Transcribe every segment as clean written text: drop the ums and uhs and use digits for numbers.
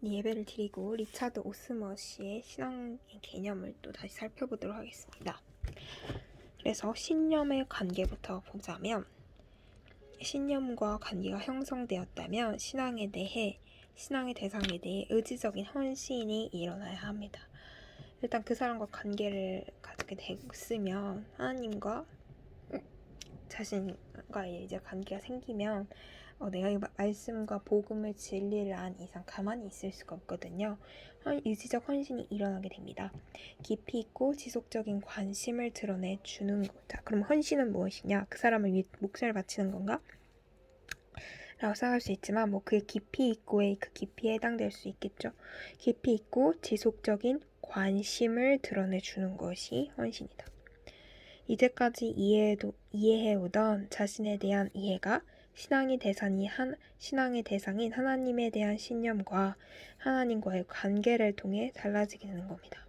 예배를 드리고 리차드 오스머시의 신앙의 개념을 또 다시 살펴보도록 하겠습니다. 그래서 신념의 관계부터 보자면 신념과 관계가 형성되었다면 신앙의 대상에 대해 의지적인 헌신이 일어나야 합니다. 일단 그 사람과 관계를 가지게 됐으면 하나님과 자신과 이제 관계가 생기면 내가 이 말씀과 복음의 진리를 안 이상 가만히 있을 수가 없거든요. 의지적 헌신이 일어나게 됩니다. 깊이 있고 지속적인 관심을 드러내 주는 것. 자, 그럼 헌신은 무엇이냐? 그 사람을 위해 목숨을 바치는 건가? 라고 생각할 수 있지만 그 깊이 있고의 그 깊이에 해당될 수 있겠죠. 깊이 있고 지속적인 관심을 드러내 주는 것이 헌신이다. 이제까지 이해해오던 자신에 대한 이해가 신앙의 대상인 하나님에 대한 신념과 하나님과의 관계를 통해 달라지게 되는 겁니다.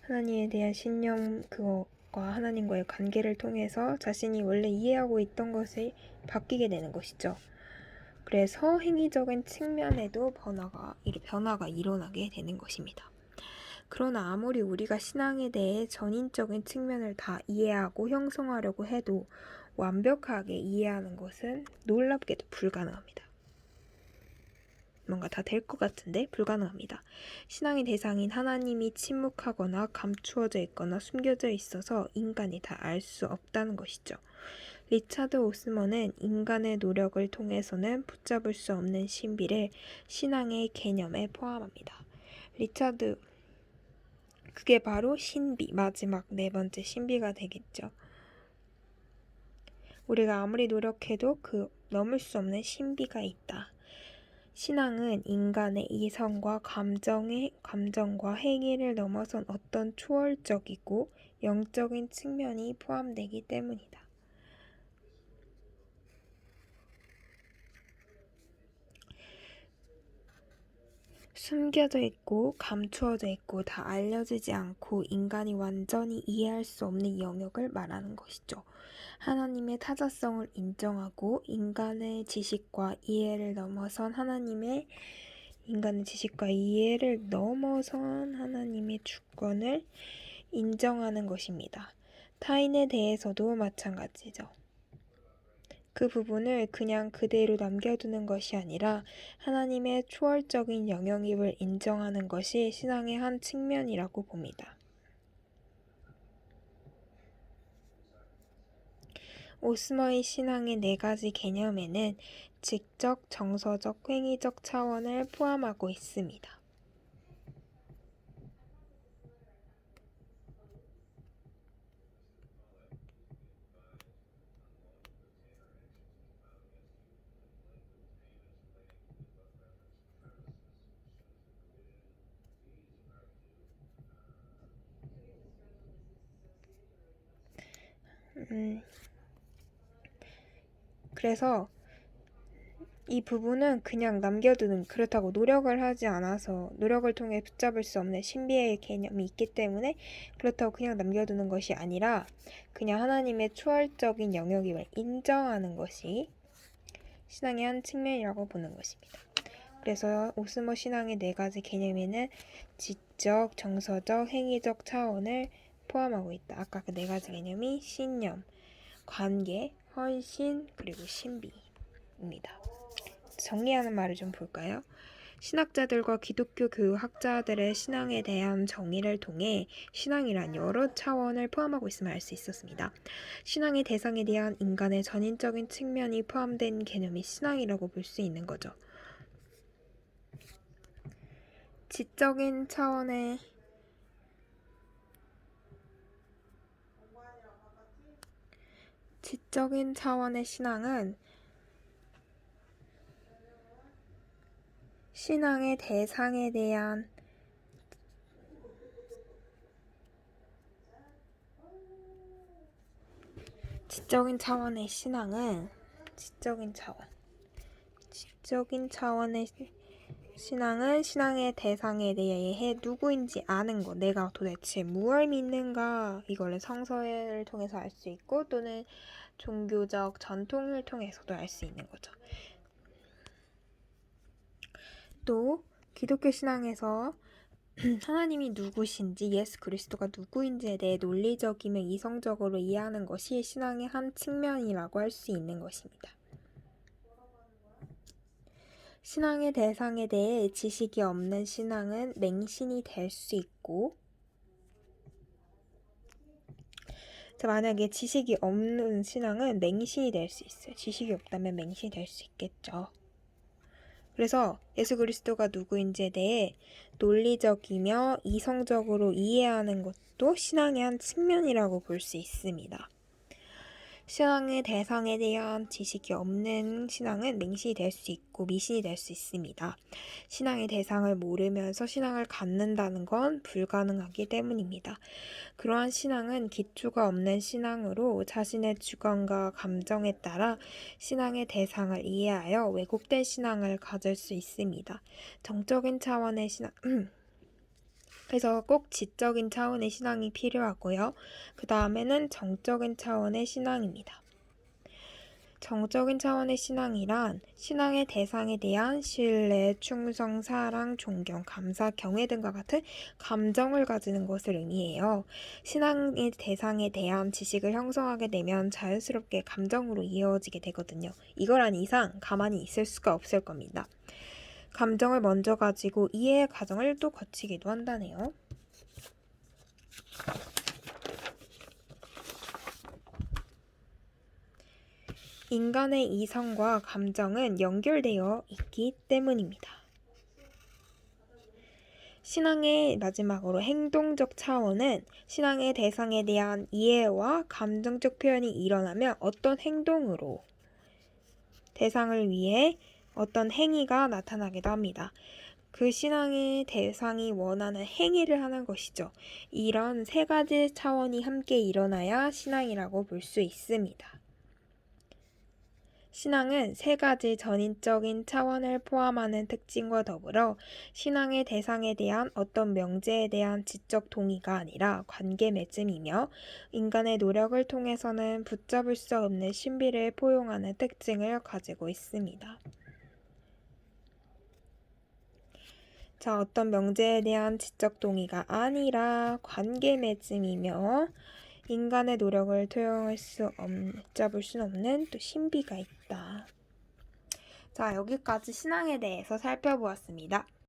하나님에 대한 신념 그것과 하나님과의 관계를 통해서 자신이 원래 이해하고 있던 것이 바뀌게 되는 것이죠. 그래서 행위적인 측면에도 변화가 일어나게 되는 것입니다. 그러나 아무리 우리가 신앙에 대해 전인적인 측면을 다 이해하고 형성하려고 해도 완벽하게 이해하는 것은 놀랍게도 불가능합니다. 뭔가 다 될 것 같은데 불가능합니다. 신앙의 대상인 하나님이 침묵하거나 감추어져 있거나 숨겨져 있어서 인간이 다 알 수 없다는 것이죠. 리차드 오스먼은 인간의 노력을 통해서는 붙잡을 수 없는 신비를 신앙의 개념에 포함합니다. 그게 바로 신비, 마지막 네 번째 신비가 되겠죠. 우리가 아무리 노력해도 넘을 수 없는 신비가 있다. 신앙은 인간의 이성과 감정과 행위를 넘어선 어떤 초월적이고 영적인 측면이 포함되기 때문이다. 숨겨져 있고 감추어져 있고 다 알려지지 않고 인간이 완전히 이해할 수 없는 영역을 말하는 것이죠. 하나님의 타자성을 인정하고 인간의 지식과 이해를 넘어선 하나님의 주권을 인정하는 것입니다. 타인에 대해서도 마찬가지죠. 그 부분을 그냥 그대로 남겨두는 것이 아니라 하나님의 초월적인 영향력을 인정하는 것이 신앙의 한 측면이라고 봅니다. 오스머의 신앙의 네 가지 개념에는 지적, 정서적, 행위적 차원을 포함하고 있습니다. 그래서 이 부분은 그냥 그렇다고 노력을 하지 않아서 노력을 통해 붙잡을 수 없는 신비의 개념이 있기 때문에 그렇다고 그냥 남겨두는 것이 아니라 그냥 하나님의 초월적인 영역임을 인정하는 것이 신앙의 한 측면이라고 보는 것입니다. 그래서 오스머 신앙의 네 가지 개념에는 지적, 정서적, 행위적 차원을 포함하고 있다. 아까 그 네 가지 개념이 신념, 관계, 헌신, 그리고 신비입니다. 정리하는 말을 좀 볼까요? 신학자들과 기독교 교학자들의 신앙에 대한 정의를 통해 신앙이란 여러 차원을 포함하고 있음을 알 수 있었습니다. 신앙의 대상에 대한 인간의 전인적인 측면이 포함된 개념이 신앙이라고 볼 수 있는 거죠. 지적인 차원의 신앙은 신앙의 대상에 대한 지적인 차원의 신앙은 신앙의 대상에 대해 누구인지 아는 것, 내가 도대체 무엇을 믿는가, 이거를 성서를 통해서 알 수 있고 또는 종교적 전통을 통해서도 알 수 있는 거죠. 또 기독교 신앙에서 하나님이 누구신지, 예수 그리스도가 누구인지에 대해 논리적이며 이성적으로 이해하는 것이 신앙의 한 측면이라고 할 수 있는 것입니다. 신앙의 대상에 대해 지식이 없는 신앙은 맹신이 될 수 있고, 자, 만약에 지식이 없는 신앙은 맹신이 될 수 있어요. 지식이 없다면 맹신이 될 수 있겠죠. 그래서 예수 그리스도가 누구인지에 대해 논리적이며 이성적으로 이해하는 것도 신앙의 한 측면이라고 볼 수 있습니다. 신앙의 대상에 대한 지식이 없는 신앙은 맹신이 될 수 있고 미신이 될 수 있습니다. 신앙의 대상을 모르면서 신앙을 갖는다는 건 불가능하기 때문입니다. 그러한 신앙은 기초가 없는 신앙으로 자신의 주관과 감정에 따라 신앙의 대상을 이해하여 왜곡된 신앙을 가질 수 있습니다. 정적인 차원의 신앙 그래서 꼭 지적인 차원의 신앙이 필요하고요. 그 다음에는 정적인 차원의 신앙입니다. 정적인 차원의 신앙이란 신앙의 대상에 대한 신뢰, 충성, 사랑, 존경, 감사, 경외 등과 같은 감정을 가지는 것을 의미해요. 신앙의 대상에 대한 지식을 형성하게 되면 자연스럽게 감정으로 이어지게 되거든요. 이거란 이상 가만히 있을 수가 없을 겁니다. 감정을 먼저 가지고 이해의 과정을 또 거치기도 한다네요. 인간의 이성과 감정은 연결되어 있기 때문입니다. 신앙의 마지막으로 행동적 차원은 신앙의 대상에 대한 이해와 감정적 표현이 일어나면 어떤 행동으로 대상을 위해 어떤 행위가 나타나기도 합니다. 그 신앙의 대상이 원하는 행위를 하는 것이죠. 이런 세 가지 차원이 함께 일어나야 신앙이라고 볼 수 있습니다. 신앙은 세 가지 전인적인 차원을 포함하는 특징과 더불어 신앙의 대상에 대한 어떤 명제에 대한 지적 동의가 아니라 관계 맺음이며 인간의 노력을 통해서는 붙잡을 수 없는 신비를 포용하는 특징을 가지고 있습니다. 자, 어떤 명제에 대한 지적 동의가 아니라 관계 맺음이며 인간의 노력을 붙잡을 수 없는 또 신비가 있다. 자, 여기까지 신앙에 대해서 살펴보았습니다.